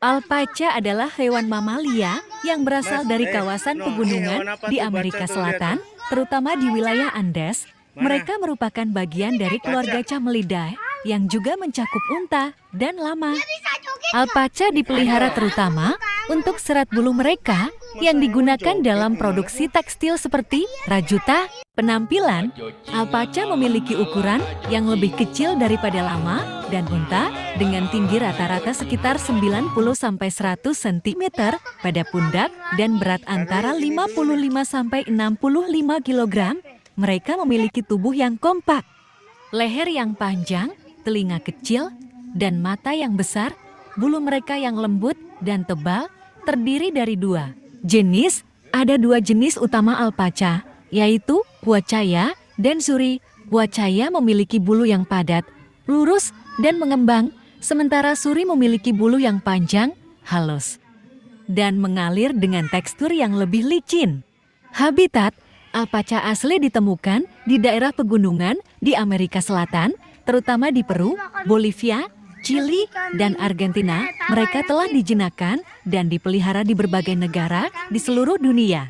Alpaca adalah hewan mamalia yang berasal dari kawasan pegunungan di Amerika Selatan, terutama di wilayah Andes. Mereka merupakan bagian dari keluarga Camelidae yang juga mencakup unta dan lama. Alpaca dipelihara terutama untuk serat bulu mereka yang digunakan dalam produksi tekstil seperti rajuta. Penampilan, alpaca memiliki ukuran yang lebih kecil daripada lama dan unta dengan tinggi rata-rata sekitar 90-100 cm pada pundak dan berat antara 55-65 kg. Mereka memiliki tubuh yang kompak, leher yang panjang, telinga kecil, dan mata yang besar. Bulu mereka yang lembut dan tebal terdiri dari dua jenis. Ada dua jenis utama alpaca, yaitu Huacaya dan Suri. Huacaya memiliki bulu yang padat, lurus, dan mengembang, sementara Suri memiliki bulu yang panjang, halus, dan mengalir dengan tekstur yang lebih licin. Habitat alpaca asli ditemukan di daerah pegunungan di Amerika Selatan, terutama di Peru, Bolivia, Chili, dan Argentina. Mereka telah dijinakkan dan dipelihara di berbagai negara di seluruh dunia,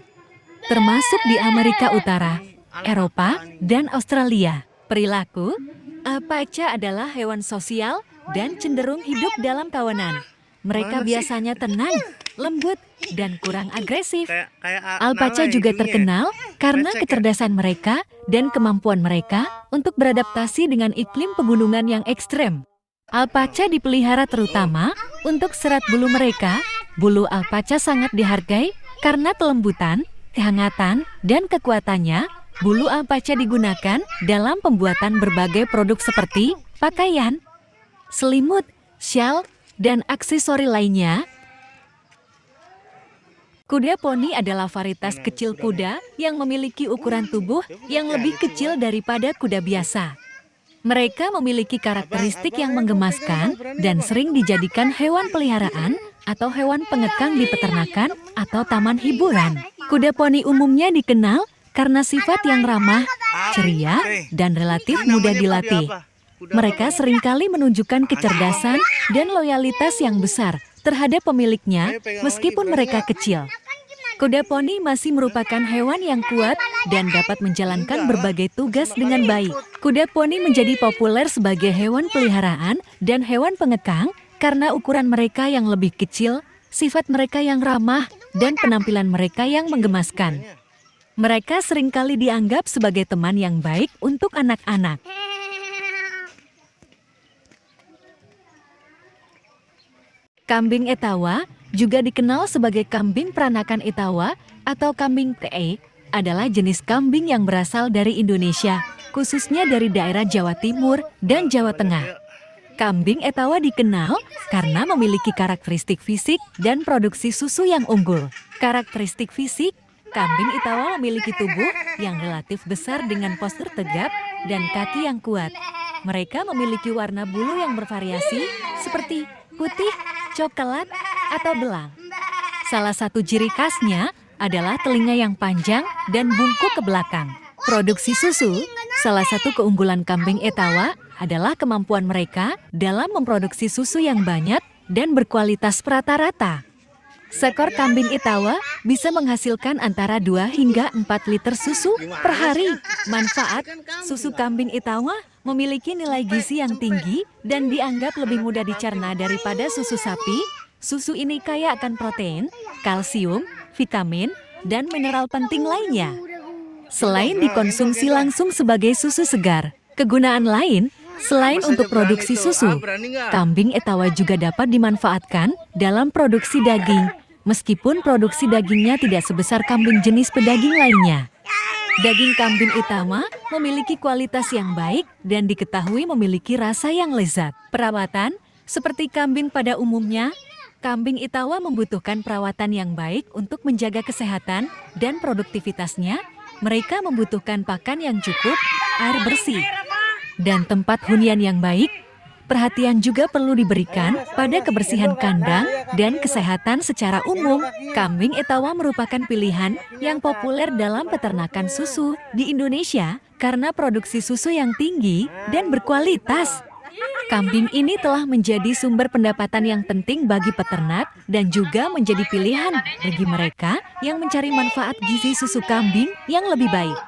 termasuk di Amerika Utara, Eropa, dan Australia. Perilaku, alpaca adalah hewan sosial dan cenderung hidup dalam kawanan. Mereka biasanya tenang, lembut, dan kurang agresif. Alpaca juga terkenal karena kecerdasan mereka dan kemampuan mereka untuk beradaptasi dengan iklim pegunungan yang ekstrem. Alpaca dipelihara terutama untuk serat bulu mereka. Bulu alpaca sangat dihargai karena kelembutan, kehangatan, dan kekuatannya. Bulu alpaca digunakan dalam pembuatan berbagai produk seperti pakaian, selimut, syal, dan aksesori lainnya. Kuda poni adalah varietas kecil kuda yang memiliki ukuran tubuh yang lebih kecil daripada kuda biasa. Mereka memiliki karakteristik yang menggemaskan dan sering dijadikan hewan peliharaan atau hewan pengekang di peternakan atau taman hiburan. Kuda poni umumnya dikenal karena sifat yang ramah, ceria, dan relatif mudah dilatih. Mereka seringkali menunjukkan kecerdasan dan loyalitas yang besar terhadap pemiliknya meskipun mereka kecil. Kuda poni masih merupakan hewan yang kuat dan dapat menjalankan berbagai tugas dengan baik. Kuda poni menjadi populer sebagai hewan peliharaan dan hewan pengekang karena ukuran mereka yang lebih kecil, sifat mereka yang ramah, dan penampilan mereka yang menggemaskan. Mereka seringkali dianggap sebagai teman yang baik untuk anak-anak. Kambing Etawa, juga dikenal sebagai kambing peranakan Etawa atau kambing TE, adalah jenis kambing yang berasal dari Indonesia, khususnya dari daerah Jawa Timur dan Jawa Tengah. Kambing Etawa dikenal karena memiliki karakteristik fisik dan produksi susu yang unggul. Karakteristik fisik, kambing Etawa memiliki tubuh yang relatif besar dengan postur tegap dan kaki yang kuat. Mereka memiliki warna bulu yang bervariasi seperti putih, coklat, atau belang. Salah satu ciri khasnya adalah telinga yang panjang dan bungkuk ke belakang. Produksi susu, salah satu keunggulan kambing Etawa adalah kemampuan mereka dalam memproduksi susu yang banyak dan berkualitas rata-rata. Seekor kambing Etawa bisa menghasilkan antara 2 hingga 4 liter susu per hari. Manfaat, susu kambing Etawa memiliki nilai gizi yang tinggi dan dianggap lebih mudah dicerna daripada susu sapi. Susu ini kaya akan protein, kalsium, vitamin, dan mineral penting lainnya. Selain dikonsumsi langsung sebagai susu segar, kegunaan lain selain untuk produksi susu, kambing Etawa juga dapat dimanfaatkan dalam produksi daging, meskipun produksi dagingnya tidak sebesar kambing jenis pedaging lainnya. Daging kambing Etawa memiliki kualitas yang baik dan diketahui memiliki rasa yang lezat. Perawatan, seperti kambing pada umumnya, kambing Etawa membutuhkan perawatan yang baik untuk menjaga kesehatan dan produktivitasnya. Mereka membutuhkan pakan yang cukup, air bersih, dan tempat hunian yang baik. Perhatian juga perlu diberikan pada kebersihan kandang dan kesehatan secara umum. Kambing Etawa merupakan pilihan yang populer dalam peternakan susu di Indonesia karena produksi susu yang tinggi dan berkualitas. Kambing ini telah menjadi sumber pendapatan yang penting bagi peternak dan juga menjadi pilihan bagi mereka yang mencari manfaat gizi susu kambing yang lebih baik.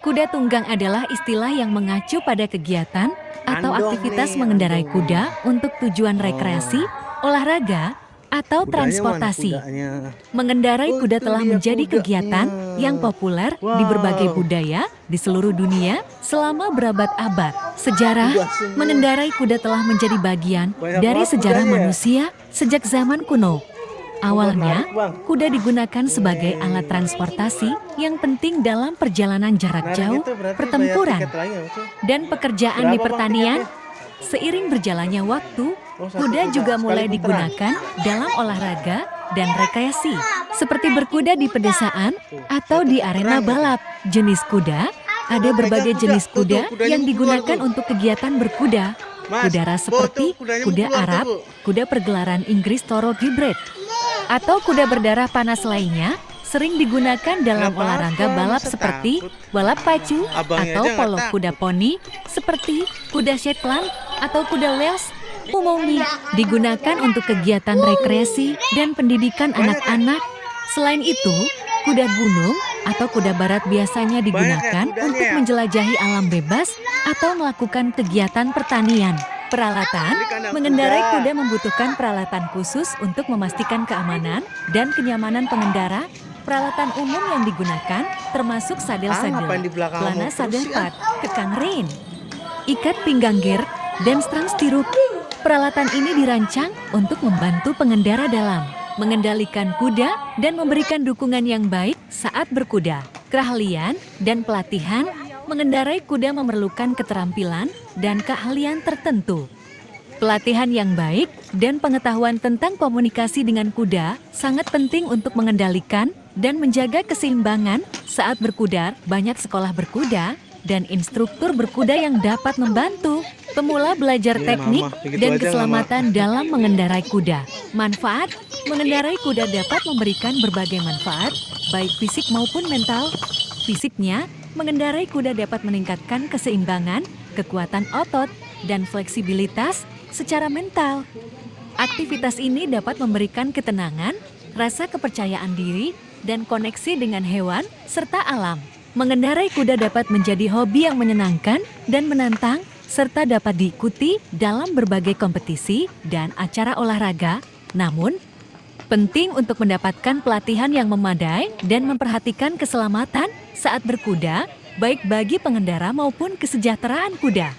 Kuda tunggang adalah istilah yang mengacu pada kegiatan atau aktivitas mengendarai kuda untuk tujuan rekreasi, olahraga, atau transportasi. Mengendarai kuda telah menjadi kegiatan yang populer di berbagai budaya di seluruh dunia selama berabad-abad. Sejarah mengendarai kuda telah menjadi bagian dari sejarah manusia sejak zaman kuno. Awalnya, kuda digunakan sebagai alat transportasi yang penting dalam perjalanan jarak jauh, pertempuran, dan pekerjaan di pertanian. Seiring berjalannya waktu, kuda juga mulai digunakan dalam olahraga dan rekreasi, seperti berkuda di pedesaan atau di arena balap. Jenis kuda, ada berbagai jenis kuda yang digunakan untuk kegiatan berkuda. Kuda ras seperti kuda Arab, kuda pergelaran Inggris Thoroughbred, atau kuda berdarah panas lainnya sering digunakan dalam olahraga balap seperti balap pacu atau polo kuda poni seperti kuda Shetland atau kuda Wales. Umumnya digunakan untuk kegiatan rekreasi dan pendidikan anak-anak. Selain itu, kuda gunung atau kuda barat biasanya digunakan untuk menjelajahi alam bebas atau melakukan kegiatan pertanian. Peralatan, mengendarai kuda membutuhkan peralatan khusus untuk memastikan keamanan dan kenyamanan pengendara. Peralatan umum yang digunakan termasuk sadel-sadel, pelana sadel pad, kekang rein, ikat pinggang gear, dan strang stirrup. Peralatan ini dirancang untuk membantu pengendara dalam mengendalikan kuda dan memberikan dukungan yang baik saat berkuda. Keahlian dan pelatihan. Mengendarai kuda memerlukan keterampilan dan keahlian tertentu. Pelatihan yang baik dan pengetahuan tentang komunikasi dengan kuda sangat penting untuk mengendalikan dan menjaga keseimbangan saat berkuda. Banyak sekolah berkuda dan instruktur berkuda yang dapat membantu pemula belajar teknik dan keselamatan dalam mengendarai kuda. Manfaat, mengendarai kuda dapat memberikan berbagai manfaat, baik fisik maupun mental. Fisiknya, mengendarai kuda dapat meningkatkan keseimbangan, kekuatan otot, dan fleksibilitas. Secara mental, aktivitas ini dapat memberikan ketenangan, rasa kepercayaan diri, dan koneksi dengan hewan serta alam. Mengendarai kuda dapat menjadi hobi yang menyenangkan dan menantang, serta dapat diikuti dalam berbagai kompetisi dan acara olahraga. Namun, penting untuk mendapatkan pelatihan yang memadai dan memperhatikan keselamatan saat berkuda, baik bagi pengendara maupun kesejahteraan kuda.